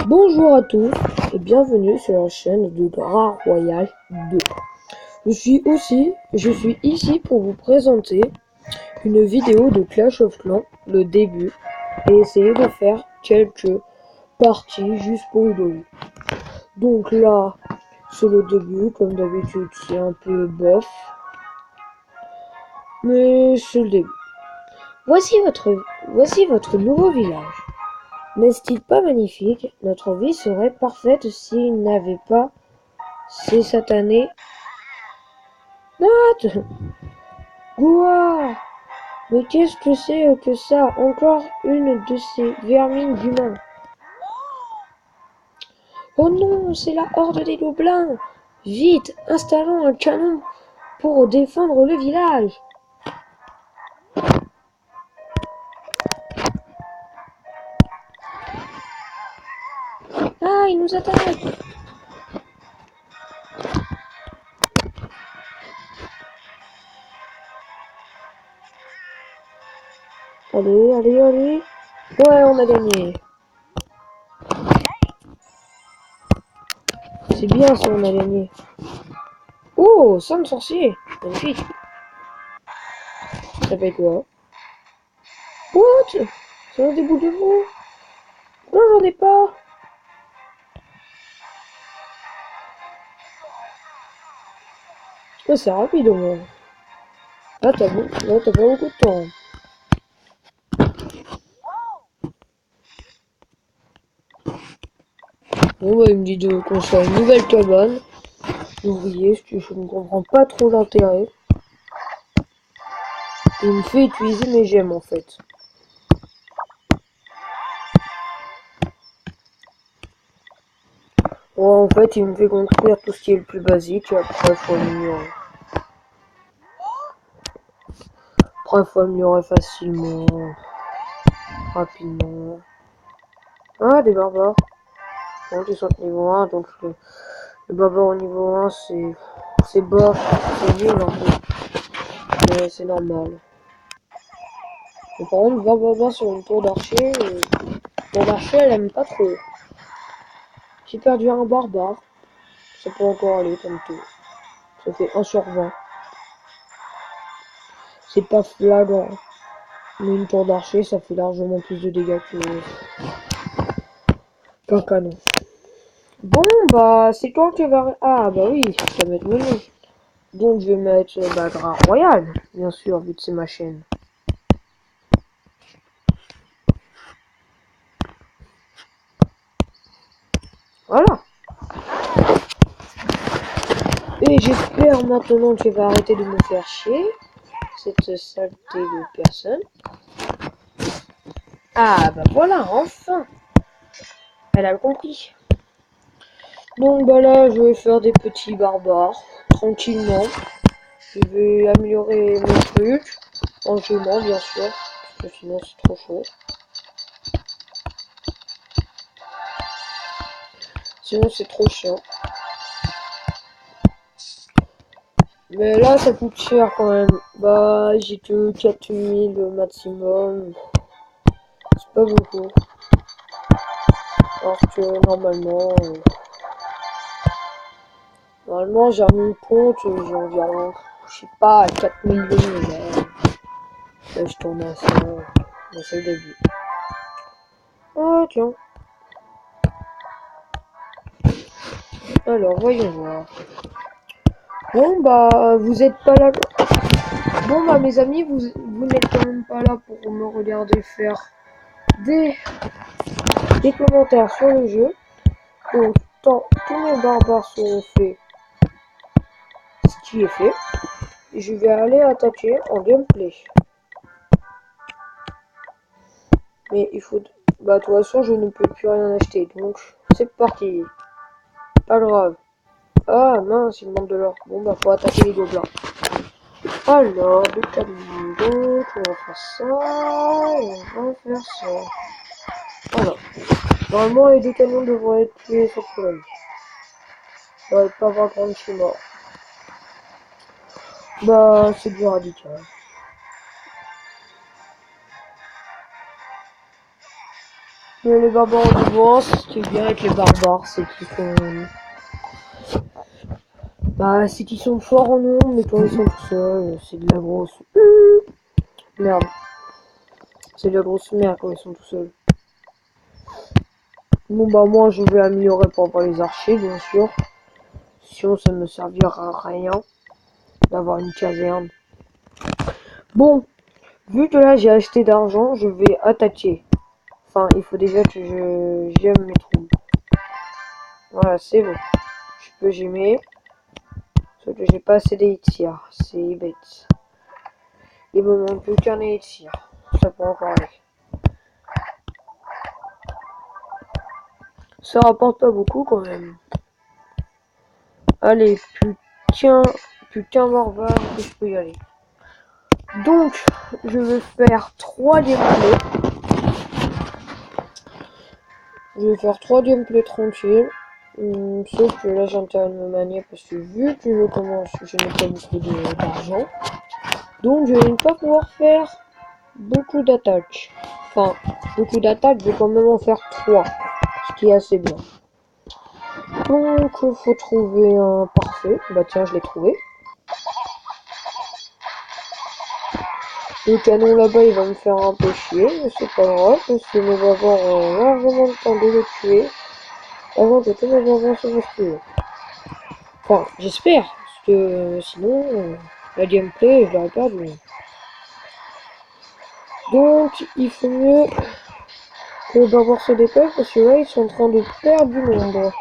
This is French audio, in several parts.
Bonjour à tous et bienvenue sur la chaîne de Gras Royal 2. Je suis ici pour vous présenter une vidéo de Clash of Clans, le début, et essayer de faire quelques parties juste pour rigoler. Donc là, c'est le début, comme d'habitude, c'est un peu bof, mais c'est le début. Voici votre nouveau village. N'est-il pas magnifique? Notre vie serait parfaite s'il n'avait pas ces satanés. What? Ouah! Mais qu'est-ce que c'est que ça? Encore une de ces vermines d'humains. Oh non, c'est la horde des gobelins! Vite, installons un canon pour défendre le village. Ah, ils nous attaquent! Allez, allez, allez! Ouais, on a gagné! C'est bien ça, on a gagné! Oh, 5 sorciers! Magnifique! Ça fait quoi? What? C'est des boules de veau? Non, j'en ai pas! Ouais, c'est rapide au moins. Là, t'as pas beaucoup de temps. Bon, bah, il me dit de construire une nouvelle cabane. Ouvrier, je ne comprends pas trop l'intérêt. Il me fait utiliser mes gemmes en fait. Ouais, en fait, il me fait construire tout ce qui est le plus basique et après, il faut améliorer. Après, il faut améliorer facilement, rapidement. Ah, des barbares. Bon, ils sont niveau 1, donc le barbare au niveau 1, c'est bas, c'est nul un peu. Mais c'est normal. Mais par contre, barbare sur une tour d'archer, tour d'archer, elle aime pas trop. J'ai perdu un barbare. Ça peut encore aller comme tout. Ça fait 1 sur 20. C'est pas flagrant. Mais une tour d'archer, ça fait largement plus de dégâts qu'un canon. Bon, bah, c'est toi qui va... Ah, bah oui, ça va mettre mon nom. Donc, je vais mettre Gras Royal, bien sûr, vu que c'est ma chaîne. Voilà. Et j'espère maintenant que tu vas arrêter de me faire chier. Cette saleté de personne. Ah, bah voilà, enfin. Elle a compris. Donc, bah là, je vais faire des petits barbares, tranquillement. Je vais améliorer mon truc, en gemant bien sûr, parce que sinon c'est trop chaud. Sinon c'est trop chiant. Mais là ça coûte cher quand même. Bah j'ai que 4000 maximum. C'est pas beaucoup. Alors que normalement j'ai remis le compte, j'ai environ, je sais pas, 4000 là je tourne à ça. Mais c'est le début. Ah tiens. Alors voyons voir. Bon bah vous êtes pas là. Bon bah mes amis, vous n'êtes quand même pas là pour me regarder faire des commentaires sur le jeu. Donc tous mes barbares seront faits, ce qui est fait. Et je vais aller attaquer en gameplay. Mais il faut... Bah de toute façon je ne peux plus rien acheter. Donc c'est parti. Pas grave. Ah mince, il me manque de l'or. Bon bah faut attaquer les gobelins. Alors, de camion d'autres, on va faire ça, et on va faire ça. Voilà. Normalement, les deux camions devraient être tués sans problème. Ça va pas avoir grande chez mort. Bah, c'est du radical. Mais les barbares en devant, ce qui est bien avec les barbares, c'est qu'ils sont... Bah, c'est qu'ils sont forts en nombre, mais quand ils sont tout seuls, c'est de la grosse... Merde. C'est de la grosse merde quand ils sont tout seuls. Bon bah moi je vais améliorer pour avoir les archers, bien sûr. Sinon ça ne me servira à rien d'avoir une caserne. Bon, vu que là j'ai acheté d'argent, je vais attaquer. Enfin, il faut déjà que j'aime mes troupes. Voilà, c'est bon. Je peux j'aimer. Sauf que j'ai pas assez d'élixir. C'est bête. Il me manque plus qu'un élixir. Ça peut encore aller. Ça rapporte pas beaucoup quand même. Allez, plus qu'un barbare que je peux y aller. Donc, je vais faire 3 gameplays. Je vais faire 3 gameplays tranquilles. Sauf que là, j'ai intérêt de me manier parce que vu que je commence, je n'ai pas beaucoup d'argent. Donc, je vais ne pas pouvoir faire beaucoup d'attaques. Enfin, beaucoup d'attaques, je vais quand même en faire 3. Ce qui est assez bien. Donc, il faut trouver un parfait. Bah tiens, je l'ai trouvé. Le canon là-bas, il va me faire un peu chier, mais c'est pas grave, parce que on va avoir largement le temps de le tuer avant que tous mes barbares se fassent tuer. Enfin, j'espère, parce que sinon, la gameplay, je l'aurais perdu. Donc, il faut mieux que les barbares se dépêchent, parce que là, ils sont en train de perdre du nombre.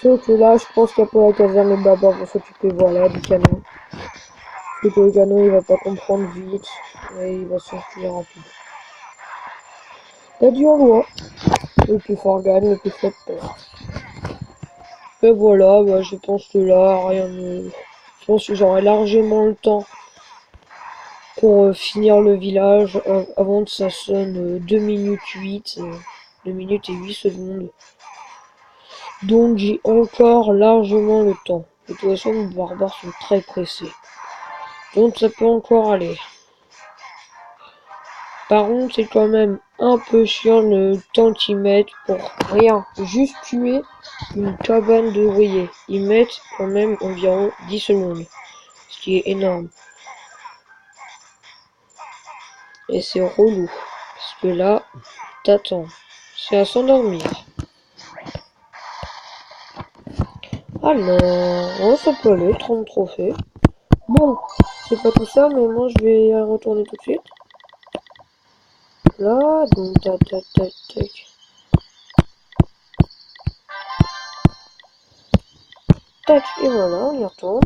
Sauf que là, je pense qu'après la caserne, les barbares vont s'occuper, voilà, du canon. Sauf que le canon, il va pas comprendre vite, et il va s'enfuir rapide. T'as dit en loi. Le plus fort gagne, le plus fait peur. Et voilà, bah, je pense que là, rien de... Je pense que j'aurai largement le temps pour finir le village avant que ça sonne 2 minutes 8, 2 minutes et 8 secondes. Donc j'ai encore largement le temps. De toute façon, les barbares sont très pressés. Donc ça peut encore aller. Par contre, c'est quand même un peu chiant le temps qu'ils mettent pour rien. Juste tuer une cabane d'ouvriers. Ils mettent quand même environ 10 secondes. Ce qui est énorme. Et c'est relou. Parce que là, t'attends. C'est à s'endormir. Alors, oh, ça peut aller, 30 trophées. Bon, c'est pas tout ça, mais moi je vais retourner tout de suite. Là, donc tac tac tac tac. Tac, et voilà, on y retourne.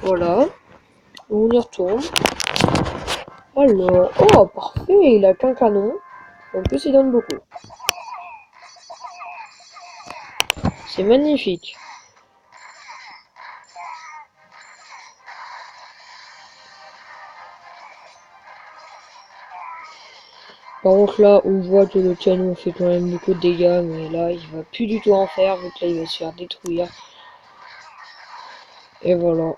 Voilà, on y retourne. Alors, oh parfait, il a qu'un canon. En plus, il donne beaucoup. C'est magnifique. Par contre là, on voit que le canon fait quand même beaucoup de dégâts, mais là, il va plus du tout en faire, vu que là, il va se faire détruire. Et voilà.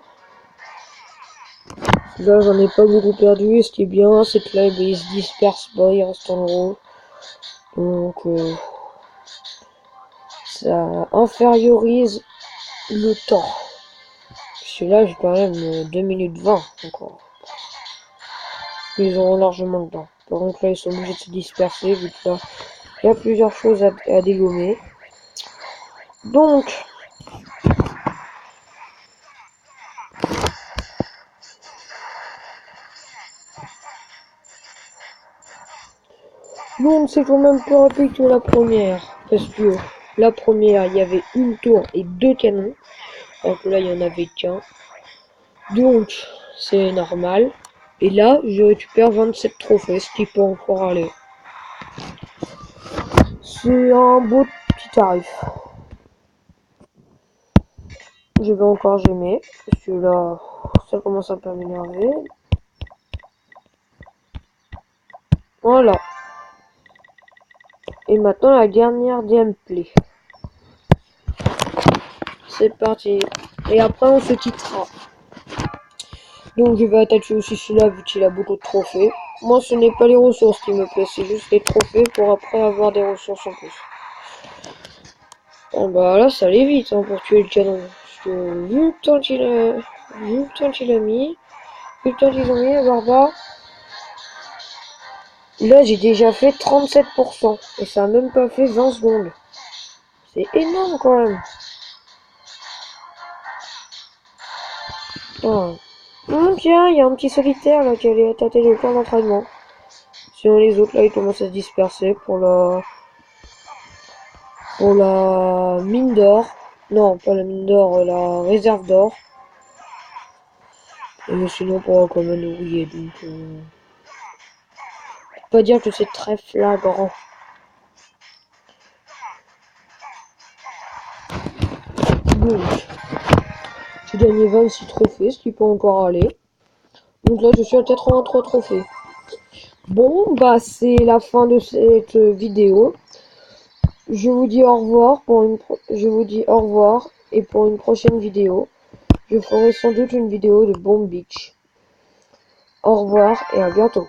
Là, j'en ai pas beaucoup perdu, et ce qui est bien, c'est que là, il se disperse pas, il reste en gros. Donc, ça infériorise le temps. Parce que là, j'ai quand même 2 minutes 20 encore. Ils auront largement le temps. Par contre, là, ils sont obligés de se disperser, vu que là, il y a plusieurs choses à dégommer. Donc, c'est quand même plus rapide que la première. Parce que la première, il y avait une tour et 2 canons. Alors que là, il y en avait qu'un. Donc, c'est normal. Et là, je récupère 27 trophées, ce qui peut encore aller. C'est un beau petit tarif. Je vais encore gemmer. Parce que là, ça commence un peu à m'énerver. Voilà. Et maintenant, la dernière gameplay. C'est parti. Et après, on se quittera. Donc, je vais attaquer aussi celui-là, vu qu'il a beaucoup de trophées. Moi, ce n'est pas les ressources qui me plaisent, c'est juste les trophées pour après avoir des ressources en plus. Bon, bah là, ça allait vite hein, pour tuer le canon. Parce que vu le temps qu'il a, vu le temps qu'il a mis, vu le temps qu'ils ont mis, les barbares. Là, j'ai déjà fait 37%. Et ça a même pas fait 20 secondes. C'est énorme quand même. Oh. Tiens, il y a un petit solitaire là qui allait tâter le plan d'entraînement. Sinon les autres là ils commencent à se disperser pour la mine d'or. Non, pas la mine d'or, la réserve d'or. Et sinon pour la commune ouvrier, donc je peux pas dire que c'est très flagrant. Donc, j'ai gagné 26 trophées, ce qui peut encore aller. Donc là je suis à 83 trophées. Bon, bah c'est la fin de cette vidéo. Je vous dis au revoir je vous dis au revoir et pour une prochaine vidéo, je ferai sans doute une vidéo de Bomb Beach. Au revoir et à bientôt.